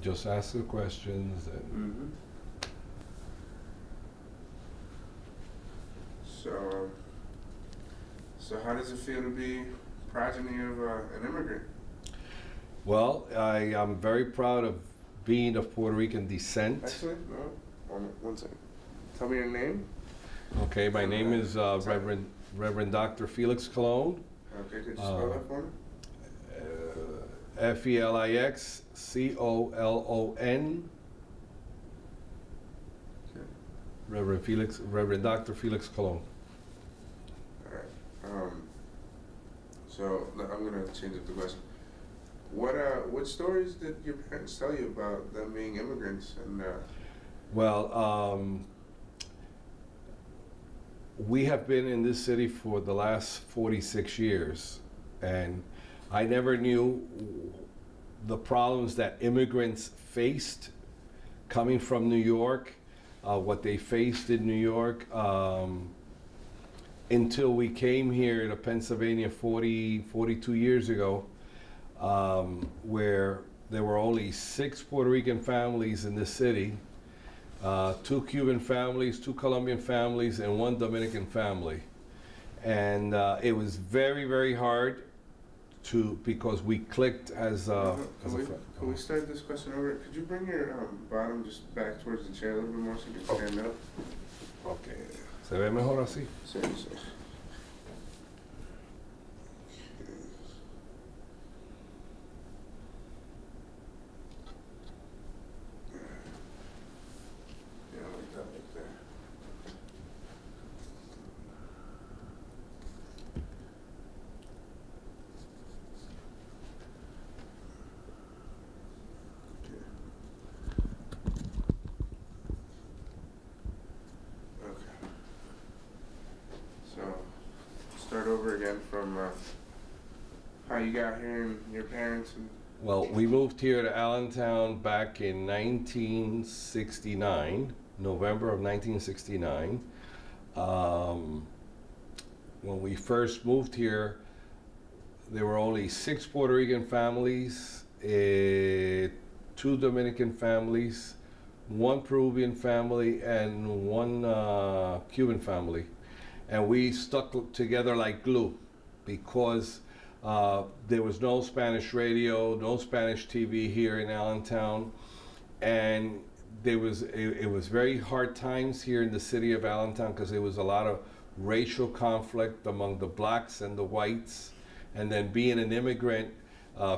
just ask the questions. And So how does it feel to be progeny of an immigrant? Well, I am very proud of being of Puerto Rican descent. Actually, no. One second. Tell me your name. Okay, my name is Reverend Dr. Felix Colon. Okay, could you spell that for me? Felixcolon. Okay. Reverend Dr. Felix Colon. All right. So I'm gonna change up the question. What stories did your parents tell you about them being immigrants? And well, we have been in this city for the last 46 years, and I never knew the problems that immigrants faced coming from New York, what they faced in New York, until we came here to Pennsylvania 42 years ago, where there were only 6 Puerto Rican families in this city, 2 Cuban families, 2 Colombian families, and 1 Dominican family. And it was very, very hard because we clicked as a can we start this question over? Could you bring your bottom just back towards the chair a little bit more so you can stand up? Okay. ¿Se ve mejor así? Sí, sí. Start over again from how you got here and your parents. Well, we moved here to Allentown back in 1969, November of 1969. When we first moved here, there were only 6 Puerto Rican families, 2 Dominican families, 1 Peruvian family, and 1 Cuban family. And we stuck together like glue because there was no Spanish radio, no Spanish TV here in Allentown, and it was very hard times here in the city of Allentown because there was a lot of racial conflict among the blacks and the whites, and then being an immigrant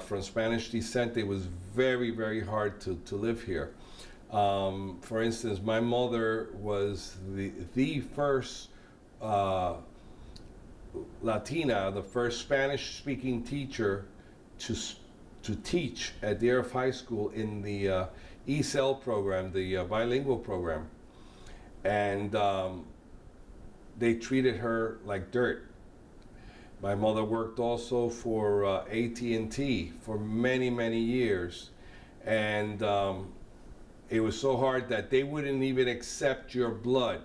from Spanish descent, it was very, very hard to live here. For instance, my mother was the first Latina, the first Spanish-speaking teacher to teach at DRF High School in the ESL program, the bilingual program, and they treated her like dirt. My mother worked also for AT&T for many, many years, and it was so hard that they wouldn't even accept your blood.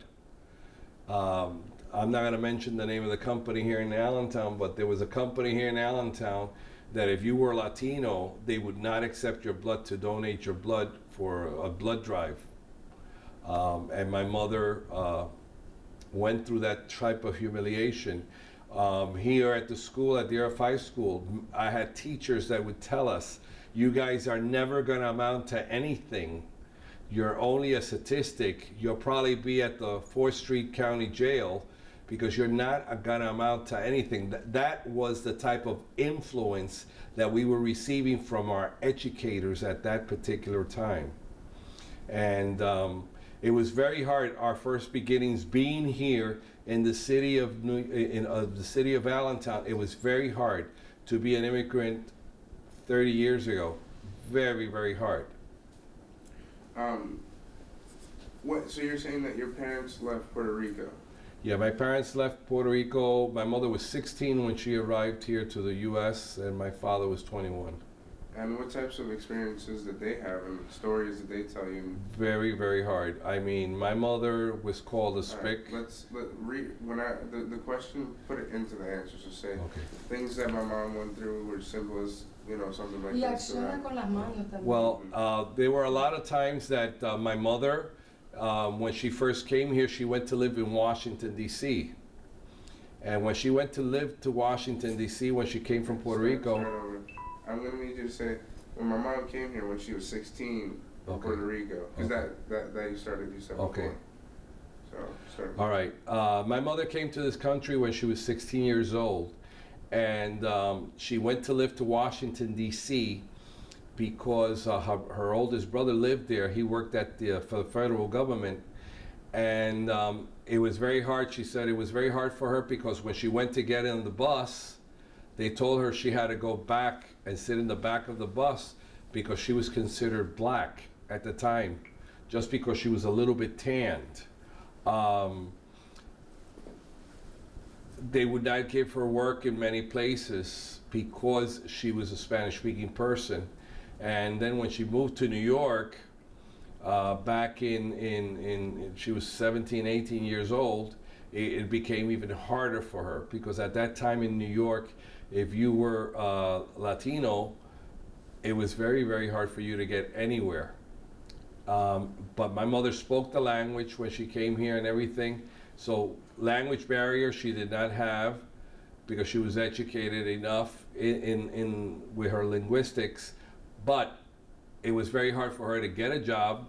I'm not going to mention the name of the company here in Allentown, but there was a company here in Allentown that if you were Latino, they would not accept your blood to donate your blood for a blood drive. And my mother went through that type of humiliation. Here at the school, at the DRF High School, I had teachers that would tell us, you guys are never going to amount to anything. You're only a statistic. You'll probably be at the 4th Street County Jail because you're not going to amount to anything. That was the type of influence that we were receiving from our educators at that particular time. And it was very hard, our first beginnings being here in the city of Allentown. It was very hard to be an immigrant 30 years ago. Very, very hard. So you're saying that your parents left Puerto Rico? Yeah, my parents left Puerto Rico. My mother was 16 when she arrived here to the U.S., and my father was 21. And what types of experiences did they have and stories did they tell you? Very, very hard. I mean, my mother was called a spick. Right, the question, put it into the answer. So say things that my mom went through were simple as you know, something like Y that. acciona con las manos también. Well, there were a lot of times that my mother, when she first came here, she went to live in Washington, D.C. And when she went to live to Washington, D.C., when she came from Puerto Rico. I'm going to need you to say, when my mom came here when she was 16 from Puerto Rico, because that you started, you said before. So, start. All right. My mother came to this country when she was 16 years old. And she went to live to Washington, D.C. because her oldest brother lived there. He worked for the federal government. And it was very hard. She said it was very hard for her because when she went to get in the bus, they told her she had to go back and sit in the back of the bus because she was considered black at the time, just because she was a little bit tanned. They would not give her work in many places because she was a Spanish-speaking person. And then when she moved to New York, back she was 17, 18 years old, it became even harder for her because at that time in New York, if you were Latino, it was very, very hard for you to get anywhere. But my mother spoke the language when she came here and everything. So language barrier she did not have because she was educated enough with her linguistics. But it was very hard for her to get a job,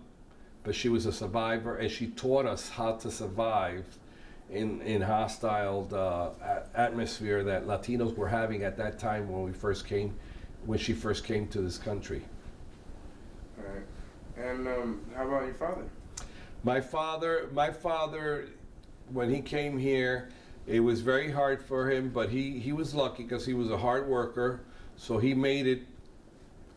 but she was a survivor and she taught us how to survive in hostile atmosphere that Latinos were having at that time when she first came to this country. All right. And how about your father? My father, when he came here, it was very hard for him, but he was lucky because he was a hard worker, so he made it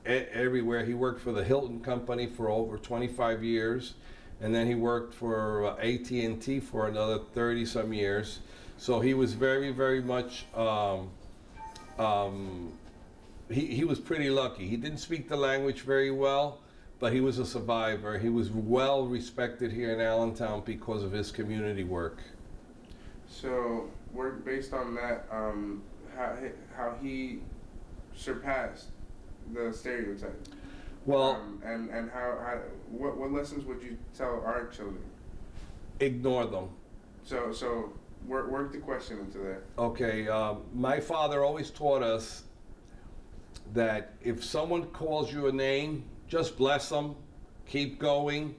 everywhere. He worked for the Hilton Company for over 25 years, and then he worked for AT&T for another 30-some years. So he was very, very much, he was pretty lucky. He didn't speak the language very well, but he was a survivor. He was well respected here in Allentown because of his community work. So, based on that, how he surpassed the stereotype. Well, and what lessons would you tell our children? Ignore them. So work the question into that. Okay, my father always taught us that if someone calls you a name, just bless them, keep going,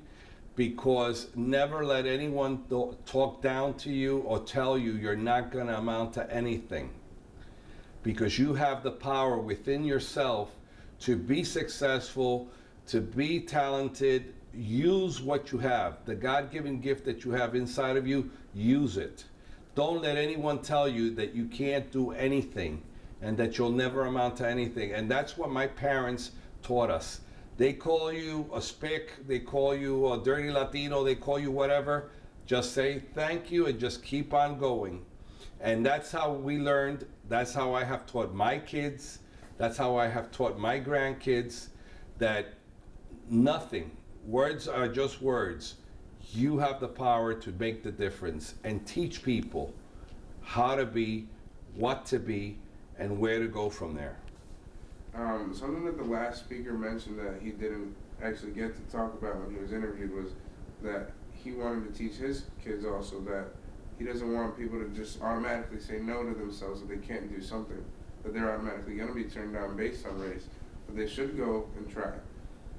because never let anyone talk down to you or tell you you're not going to amount to anything. Because you have the power within yourself to be successful, to be talented. Use what you have. The God-given gift that you have inside of you, use it. Don't let anyone tell you that you can't do anything and that you'll never amount to anything. And that's what my parents taught us. They call you a spick, they call you a dirty Latino, they call you whatever. Just say thank you and just keep on going. And that's how we learned. That's how I have taught my kids. That's how I have taught my grandkids that nothing, words are just words. You have the power to make the difference and teach people how to be, what to be, and where to go from there. Something that the last speaker mentioned that he didn't actually get to talk about when he was interviewed was that he wanted to teach his kids also that he doesn't want people to just automatically say no to themselves if they can't do something, that they're automatically going to be turned down based on race, but they should go and try.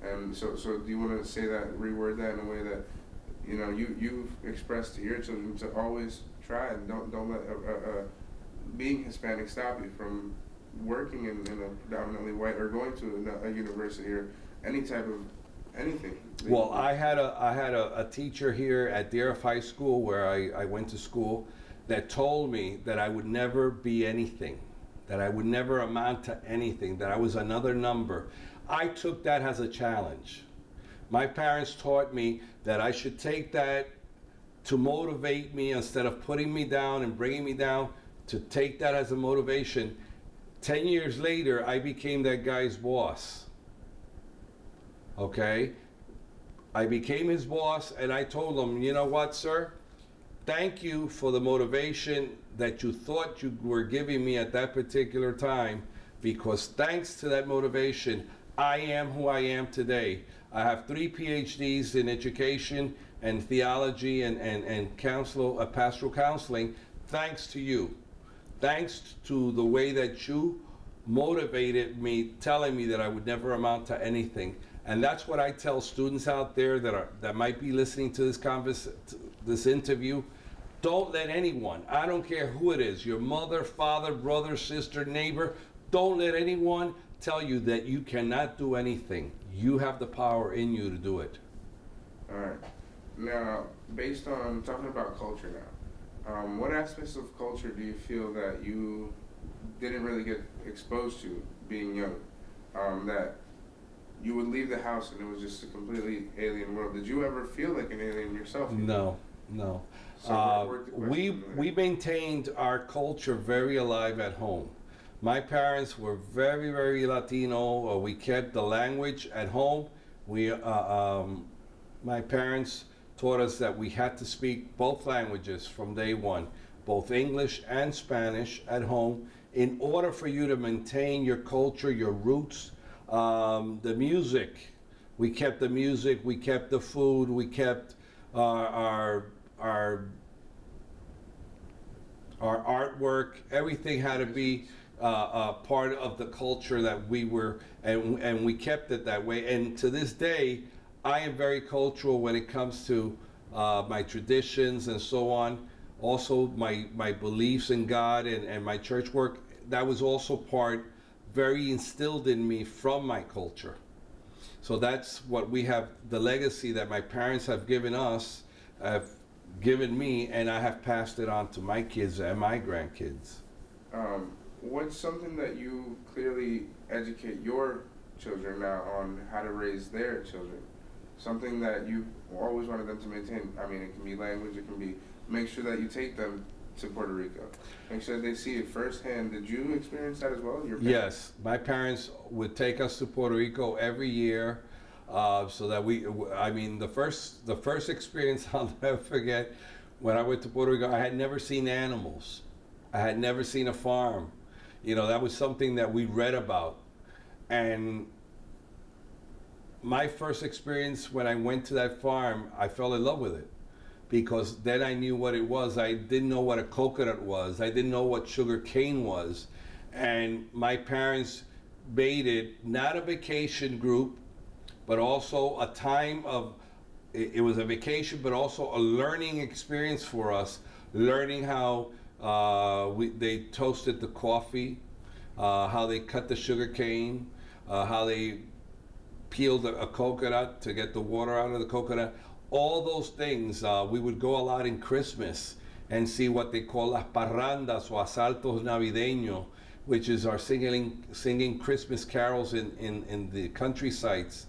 And so do you want to say that, reword that in a way that, you know, you've expressed to your children to always try and don't let being Hispanic stop you from working in a predominantly white or going to a university or any type of anything? Well, I had a teacher here at DRF High School where I went to school that told me that I would never be anything, that I would never amount to anything, that I was another number. I took that as a challenge. My parents taught me that I should take that to motivate me instead of putting me down and bringing me down, to take that as a motivation. 10 years later, I became that guy's boss. Okay? I became his boss and I told him, you know what, sir? Thank you for the motivation that you thought you were giving me at that particular time, because thanks to that motivation, I am who I am today. I have 3 PhDs in education and theology and pastoral counseling, thanks to you. Thanks to the way that you motivated me, telling me that I would never amount to anything. And that's what I tell students out there that might be listening to this interview. Don't let anyone, I don't care who it is, your mother, father, brother, sister, neighbor, don't let anyone tell you that you cannot do anything. You have the power in you to do it. All right. Now, based on talking about culture now, what aspects of culture do you feel that you didn't really get exposed to being young? That you would leave the house and it was just a completely alien world. Did you ever feel like an alien yourself? No, no. So we maintained our culture very alive at home. My parents were very, very Latino. We kept the language at home. My parents taught us that we had to speak both languages from day one, both English and Spanish at home, in order for you to maintain your culture, your roots. The music, we kept the music, we kept the food, we kept our artwork. Everything had to be part of the culture that we were, and we kept it that way. And to this day, I am very cultural when it comes to my traditions and so on. Also, my beliefs in God and my church work, that was also very instilled in me from my culture. So that's what we have, the legacy that my parents have given us, have given me, and I have passed it on to my kids and my grandkids. What's something that you clearly educate your children now on how to raise their children? Something that you always wanted them to maintain. I mean, it can be language, it can be make sure that you take them to Puerto Rico. Make sure they see it firsthand. Did you experience that as well? Your parents? Yes, my parents would take us to Puerto Rico every year, so that the first experience I'll never forget, when I went to Puerto Rico, I had never seen animals. I had never seen a farm. You know, that was something that we read about. And my first experience when I went to that farm, I fell in love with it, because then I knew what it was. I didn't know what a coconut was. I didn't know what sugar cane was. And my parents made it not a vacation group, but also a time of, it was a vacation, but also a learning experience for us, learning how they toasted the coffee, how they cut the sugar cane, how they peeled a coconut to get the water out of the coconut. All those things. We would go a lot in Christmas and see what they call las parrandas o asaltos navideños, which is our singing Christmas carols in the countrysides.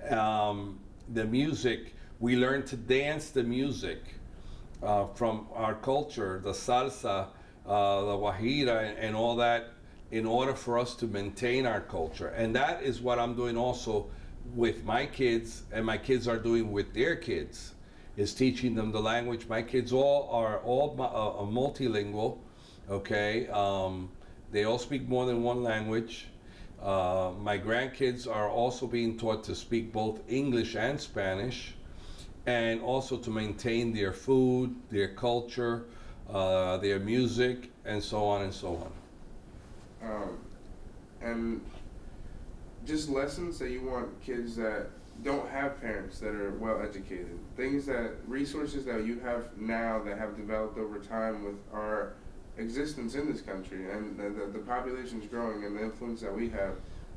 The music, we learned to dance the music from our culture, the salsa, the guajira, and all that, in order for us to maintain our culture. And that is what I'm doing also with my kids, and my kids are doing with their kids, is teaching them the language. My kids are all multilingual, okay? They all speak more than one language. My grandkids are also being taught to speak both English and Spanish, and also to maintain their food, their culture, their music, and so on and so on. And just lessons that you want kids that don't have parents that are well educated, resources that you have now that have developed over time with our existence in this country, and the population is growing, and the influence that we have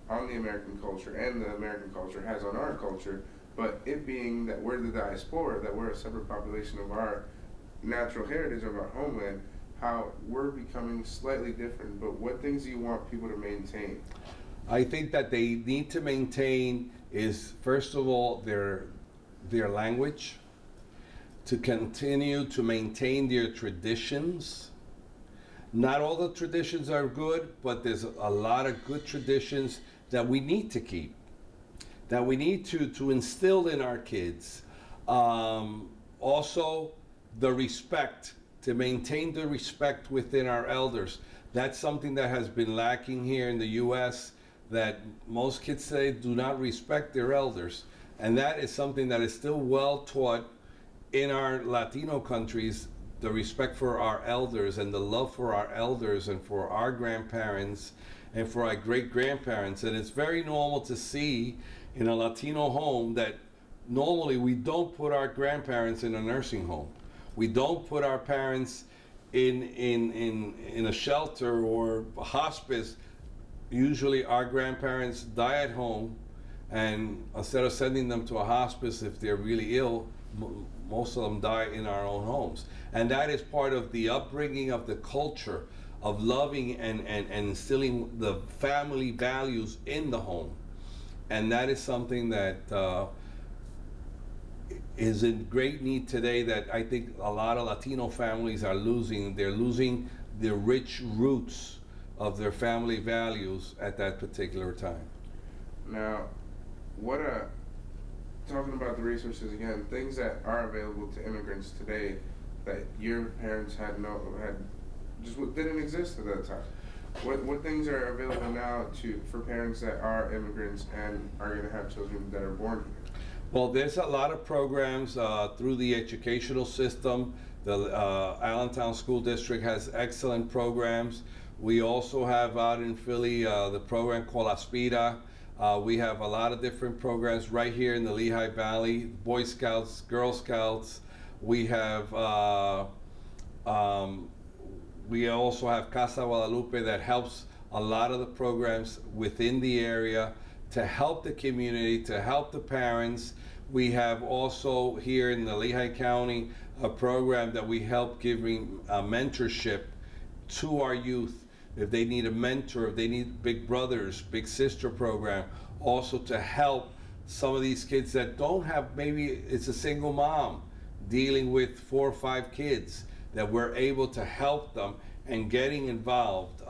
on the American culture and the American culture has on our culture, but it being that we're the diaspora, that we're a separate population of our natural heritage of our homeland, how we're becoming slightly different. But what things do you want people to maintain? I think that they need to maintain is, first of all, their language, to continue to maintain their traditions. Not all the traditions are good, but there's a lot of good traditions that we need to keep, that we need to instill in our kids. Also, the respect, to maintain the respect within our elders. That's something that has been lacking here in the U.S., that most kids today do not respect their elders. And that is something that is still well taught in our Latino countries, the respect for our elders and the love for our elders and for our grandparents and for our great-grandparents. And it's very normal to see in a Latino home that normally we don't put our grandparents in a nursing home. We don't put our parents in a shelter or a hospice. Usually our grandparents die at home, and instead of sending them to a hospice if they're really ill, most of them die in our own homes. And that is part of the upbringing of the culture of loving and instilling the family values in the home. And that is something that is in great need today, that I think a lot of Latino families are losing. They're losing the rich roots of their family values at that particular time. Now, talking about the resources again, things that are available to immigrants today that your parents didn't exist at that time. What things are available now for parents that are immigrants and are going to have children that are born here? Well, there's a lot of programs through the educational system. The Allentown School District has excellent programs. We also have out in Philly the program called Aspira. We have a lot of different programs right here in the Lehigh Valley, Boy Scouts, Girl Scouts. We have, we also have Casa Guadalupe that helps a lot of the programs within the area to help the community, to help the parents. We have also here in the Lehigh County a program that we help giving mentorship to our youth. If they need a mentor, if they need big brothers, big sister program, also to help some of these kids that don't have, maybe it's a single mom dealing with 4 or 5 kids, that we're able to help them and getting involved.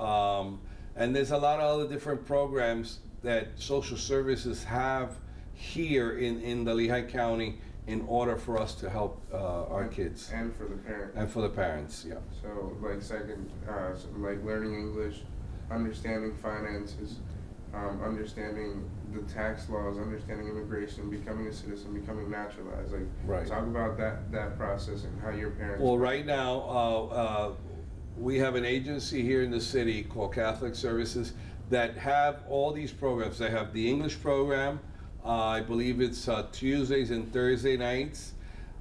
And there's a lot of other different programs that social services have here in the Lehigh County in order for us to help our kids. And for the parents. And for the parents, yeah. So like learning English, understanding finances, understanding the tax laws, understanding immigration, becoming a citizen, becoming naturalized. Like, right. Talk about that process and how your parents. Well, right now, we have an agency here in the city called Catholic Services that have all these programs. They have the English program. I believe it's Tuesdays and Thursday nights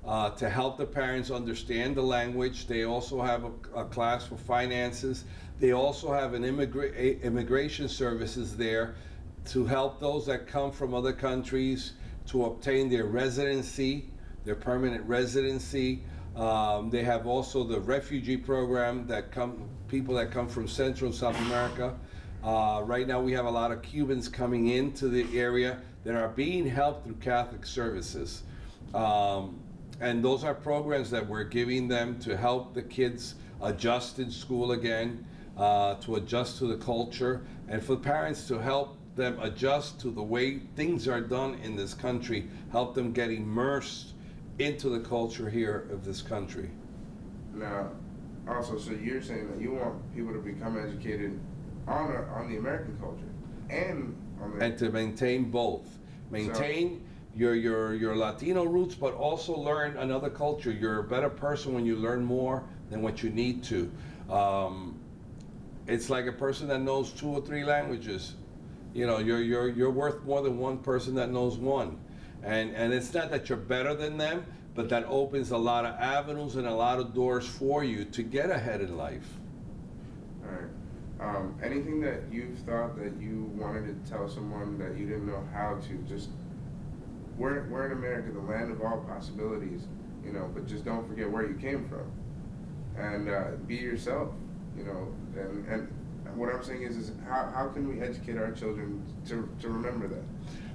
to help the parents understand the language. They also have a class for finances. They also have an immigration services there to help those that come from other countries to obtain their residency, their permanent residency. They have also the refugee program that people that come from Central and South America. Right now we have a lot of Cubans coming into the area that are being helped through Catholic Services. And those are programs that we're giving them to help the kids adjust in school again, to adjust to the culture, and for parents to help them adjust to the way things are done in this country, help them get immersed into the culture here of this country. Now, also, so you're saying that you want people to become educated on the American culture and to maintain both. Maintain your Latino roots, but also learn another culture. You're a better person when you learn more than what you need to. It's like a person that knows 2 or 3 languages. You know, you're worth more than one person that knows one. And it's not that you're better than them, but that opens a lot of avenues and a lot of doors for you to get ahead in life. All right. Anything that you've thought that you wanted to tell someone that you didn't know how to? Just, we're in America, the land of all possibilities, you know, but just don't forget where you came from. And be yourself, you know, and what I'm saying is how can we educate our children to remember that?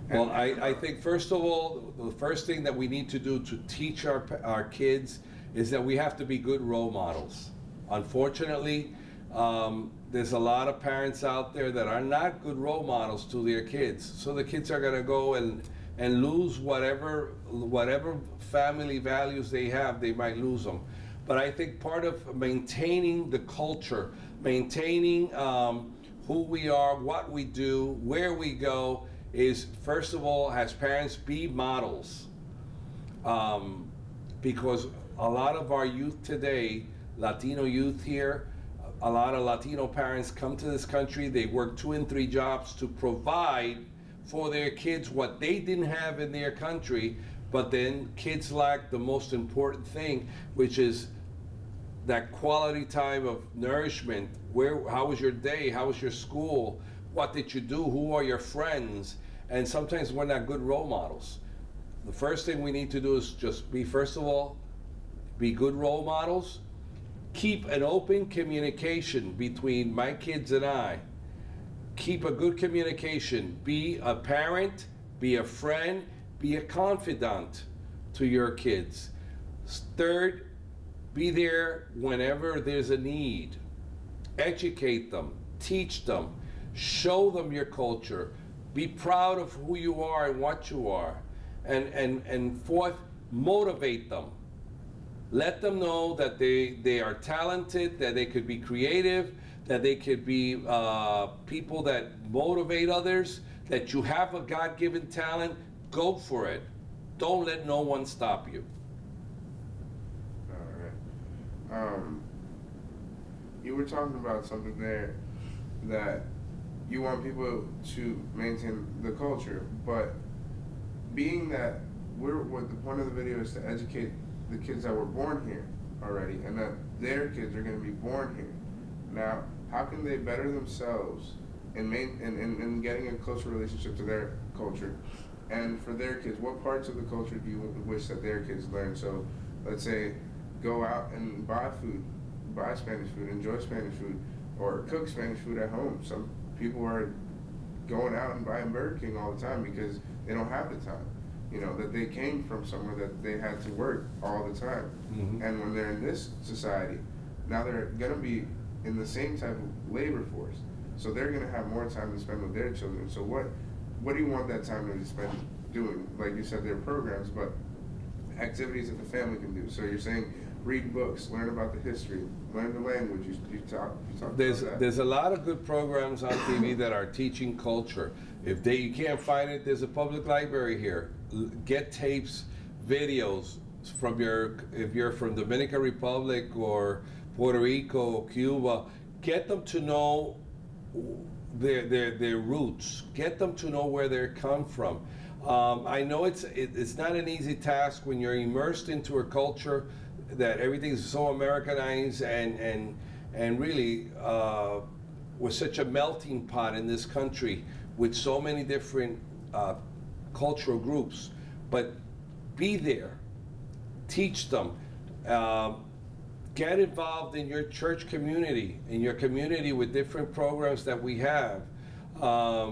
Well, I think first of all, the first thing that we need to do to teach our kids is that we have to be good role models. Unfortunately, there's a lot of parents out there that are not good role models to their kids. So the kids are gonna go and lose whatever family values they have, they might lose them. But I think part of maintaining the culture maintaining who we are, what we do, where we go, is first of all, as parents, be models. Because a lot of our youth today, Latino youth here, a lot of Latino parents come to this country, they work 2 and 3 jobs to provide for their kids what they didn't have in their country, but then kids lack the most important thing, which is that quality time of nourishment. How was your day? How was your school? What did you do? Who are your friends? And sometimes we're not good role models. The first thing we need to do is just be, first of all, be good role models. Keep an open communication between my kids and I. Keep a good communication. Be a parent, be a friend, be a confidant to your kids. Third, be there whenever there's a need. Educate them, teach them, show them your culture. Be proud of who you are and what you are. And fourth, motivate them. Let them know that they are talented, that they could be creative, that they could be people that motivate others, that you have a God-given talent. Go for it. Don't let no one stop you. All right. You were talking about something there that you want people to maintain the culture, but being that what the point of the video is to educate the kids that were born here already, and that their kids are going to be born here. Now, how can they better themselves in getting a closer relationship to their culture? And for their kids, what parts of the culture do you wish that their kids learn? So, let's say, go out and buy food, buy Spanish food, enjoy Spanish food, or cook Spanish food at home. Some people are going out and buying Burger King all the time because they don't have the time. You know, that they came from somewhere that they had to work all the time. Mm-hmm. And when they're in this society, now they're going to be in the same type of labor force. So they're going to have more time to spend with their children. So what do you want that time to be spent doing? Like you said, there are programs, but activities that the family can do. So you're saying read books, learn about the history, learn the language. You talk about that. There's a lot of good programs on TV that are teaching culture. If you can't find it, there's a public library here. Get tapes, videos from if you're from Dominican Republic or Puerto Rico, Cuba, get them to know their roots. Get them to know where they come from. I know it's not an easy task when you're immersed into a culture that everything's so Americanized and really we're such a melting pot in this country with so many different cultural groups. But be there, teach them, get involved in your church community, in your community with different programs that we have.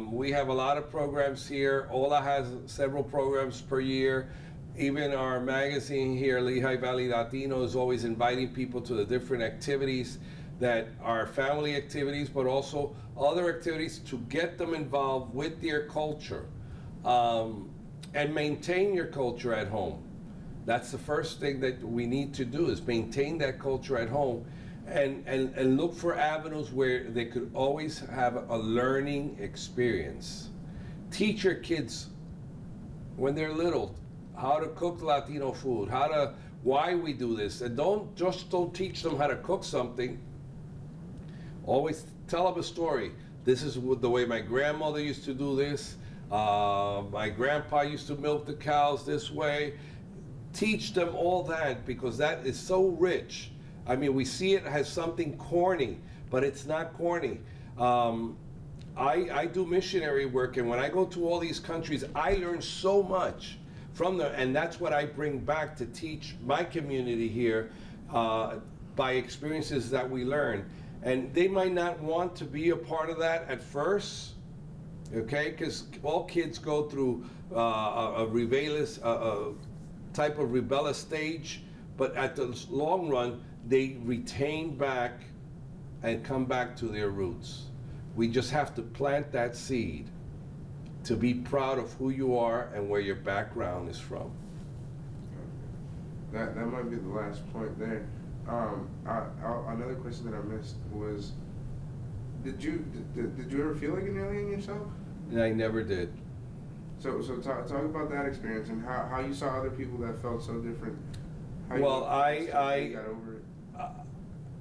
We have a lot of programs here. Ola has several programs per year. Even our magazine here, Lehigh Valley Latino, is always inviting people to the different activities that are family activities, but also other activities to get them involved with their culture and maintain your culture at home. That's the first thing that we need to do, is maintain that culture at home and look for avenues where they could always have a learning experience. Teach your kids when they're little how to cook Latino food, why we do this, and don't teach them how to cook something. Always tell them a story. This is the way my grandmother used to do this. My grandpa used to milk the cows this way. Teach them all that, because that is so rich. I mean, we see it as something corny, but it's not corny. I do missionary work, and when I go to all these countries, I learn so much from them, and that's what I bring back to teach my community here by experiences that we learn. And they might not want to be a part of that at first, okay? Because all kids go through a rebellious type of rebellious stage, but at the long run, they retain back and come back to their roots. We just have to plant that seed to be proud of who you are and where your background is from. That might be the last point there. Another question that I missed was, did you ever feel like an alien yourself? And I never did. So talk about that experience and how you saw other people that felt so different. Well, I got over it.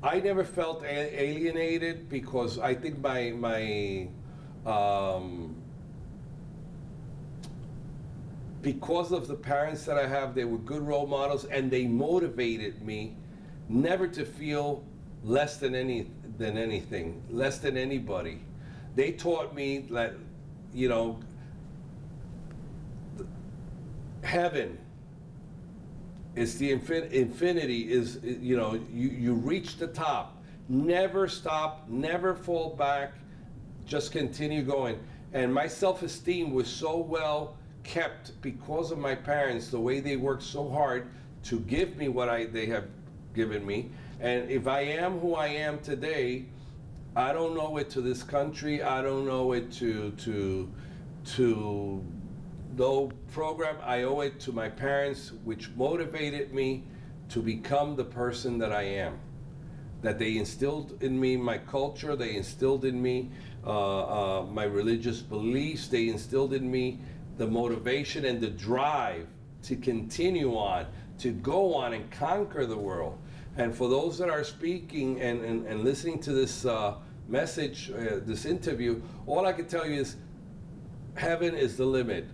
I never felt alienated because I think because of the parents that I have, they were good role models and they motivated me never to feel less than anything, less than anybody. They taught me that, you know, heaven is the infinity is, you know, you reach the top. Never stop, never fall back, just continue going. And my self-esteem was so well kept because of my parents, the way they worked so hard to give me what they have given me. And if I am who I am today, I don't owe it to this country. I don't owe it to no program. I owe it to my parents, which motivated me to become the person that I am. That they instilled in me my culture, they instilled in me my religious beliefs, they instilled in me the motivation and the drive to continue on, to go on and conquer the world. And for those that are speaking and listening to this message, this interview, all I can tell you is heaven is the limit.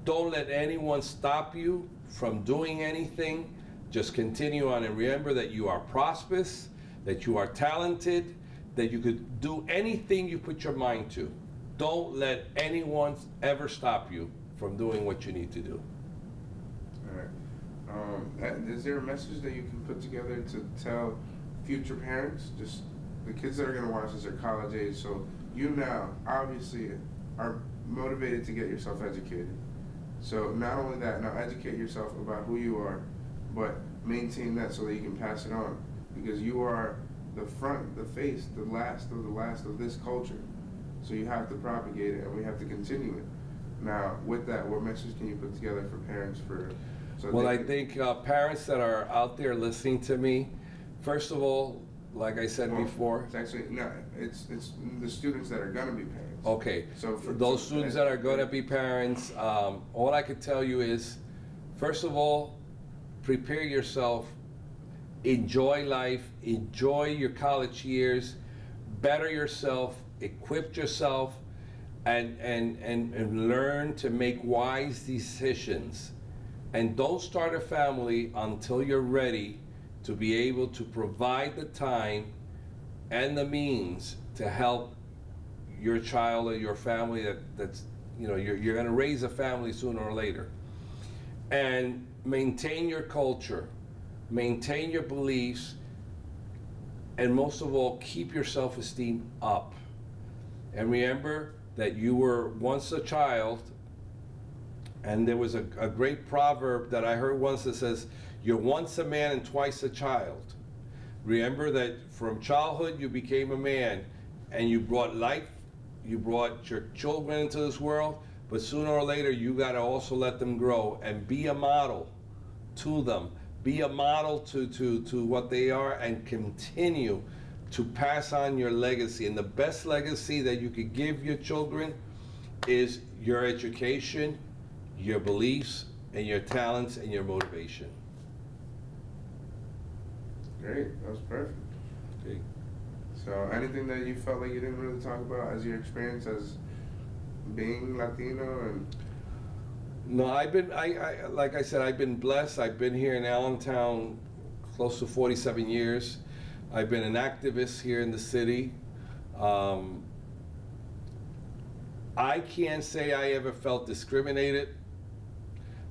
Don't let anyone stop you from doing anything. Just continue on and remember that you are prosperous, that you are talented, that you could do anything you put your mind to. Don't let anyone ever stop you from doing what you need to do. All right. Is there a message that you can put together to tell future parents, just the kids that are going to watch this are college age, so you now obviously are motivated to get yourself educated. So not only that, now educate yourself about who you are, but maintain that so that you can pass it on, because you are the front, the face, the last of this culture. So you have to propagate it, and we have to continue it. Now, with that, what message can you put together for parents well, I think parents that are out there listening to me, first of all, like I said before. It's actually, no, it's the students that are gonna be parents. Okay, so for those students that are gonna be parents, all I could tell you is, first of all, prepare yourself, enjoy life, enjoy your college years, better yourself, equip yourself, and learn to make wise decisions. And don't start a family until you're ready to be able to provide the time and the means to help your child or your family that's, you know, you're gonna raise a family sooner or later. And maintain your culture, maintain your beliefs, and most of all, keep your self-esteem up. And remember that you were once a child, and there was a great proverb that I heard once that says, you're once a man and twice a child. Remember that from childhood you became a man, and you brought life, you brought your children into this world, but sooner or later you gotta also let them grow and be a model to them. Be a model to what they are, and continue to pass on your legacy. And the best legacy that you could give your children is your education, your beliefs, and your talents, and your motivation. Great, that was perfect. Okay. So anything that you felt like you didn't really talk about as your experience as being Latino? And no, I like I said, I've been blessed. I've been here in Allentown close to 47 years. I've been an activist here in the city. I can't say I ever felt discriminated.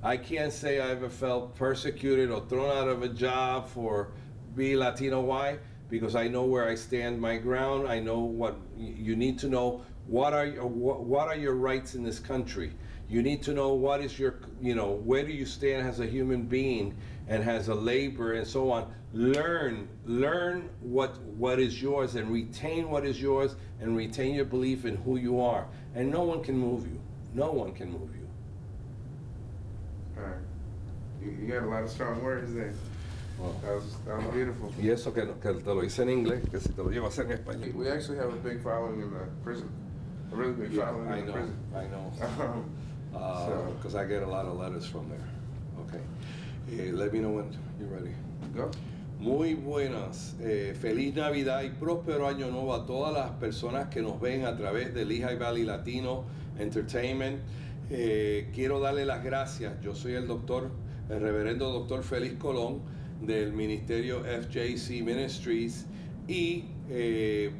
I can't say I ever felt persecuted or thrown out of a job for being Latino. Why? Because I know where I stand my ground. I know what you need to know. What are your rights in this country? You need to know what is your, you know, where do you stand as a human being and as a labor and so on. Learn what is yours, and retain what is yours, and retain your belief in who you are. And no one can move you. No one can move you. All right. You got a lot of strong words there. Wow. That was beautiful. Y eso que te lo hice en inglés, que si te lo llevo a hacer en español. We actually have a big following in the prison. A really big following in the prison. I know. Because I get a lot of letters from there. Okay. Let me know when you're ready. Go. Muy buenas. Feliz Navidad y próspero Año Nuevo a todas las personas que nos ven a través de Lehigh Valley Latino Entertainment. Quiero darle las gracias. Yo soy el reverendo doctor Felix Colón del ministerio FJC Ministries y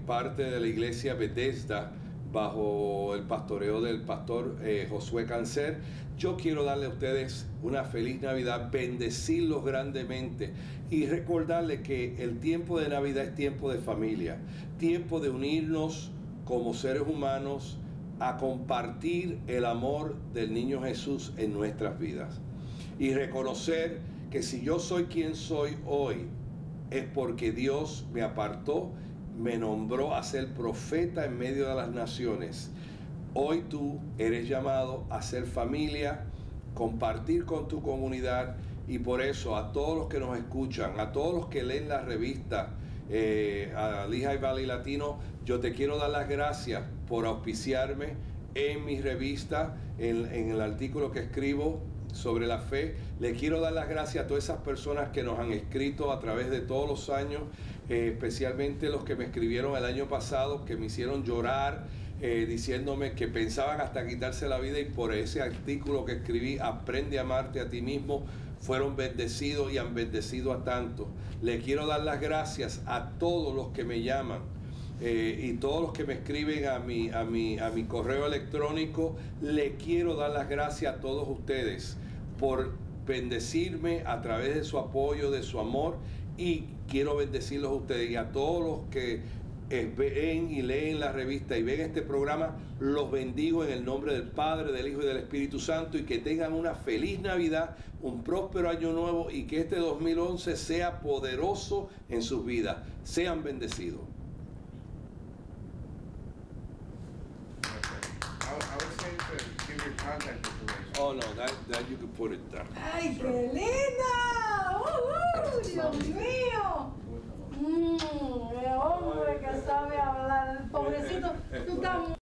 parte de la iglesia Bethesda bajo el pastoreo del pastor Josué Cancer. Yo quiero darle a ustedes una feliz Navidad, bendecirlos grandemente y recordarles que el tiempo de Navidad es tiempo de familia, tiempo de unirnos como seres humanos a compartir el amor del niño Jesús en nuestras vidas y reconocer que si yo soy quien soy hoy es porque Dios me apartó, me nombró a ser profeta en medio de las naciones. Hoy tú eres llamado a ser familia, compartir con tu comunidad y por eso a todos los que nos escuchan, a todos los que leen la revista a Lehigh Valley Latino, yo te quiero dar las gracias por auspiciarme en mi revista, en el artículo que escribo sobre la fe. Le quiero dar las gracias a todas esas personas que nos han escrito a través de todos los años, especialmente los que me escribieron el año pasado, que me hicieron llorar, diciéndome que pensaban hasta quitarse la vida y por ese artículo que escribí, Aprende a amarte a ti mismo, fueron bendecidos y han bendecido a tantos. Le quiero dar las gracias a todos los que me llaman y todos los que me escriben a mi correo electrónico. Le quiero dar las gracias a todos ustedes por bendecirme a través de su apoyo, de su amor, y quiero bendecirlos a ustedes y a todos los que ven y leen la revista y ven este programa. Los bendigo en el nombre del Padre, del Hijo y del Espíritu Santo, y que tengan una feliz Navidad, un próspero Año Nuevo y que este 2011 sea poderoso en sus vidas. Sean bendecidos. Oh no, that you can put it down. ¡Ay, qué linda! ¡Dios mío! Hombre que sabe hablar, pobrecito, tú estás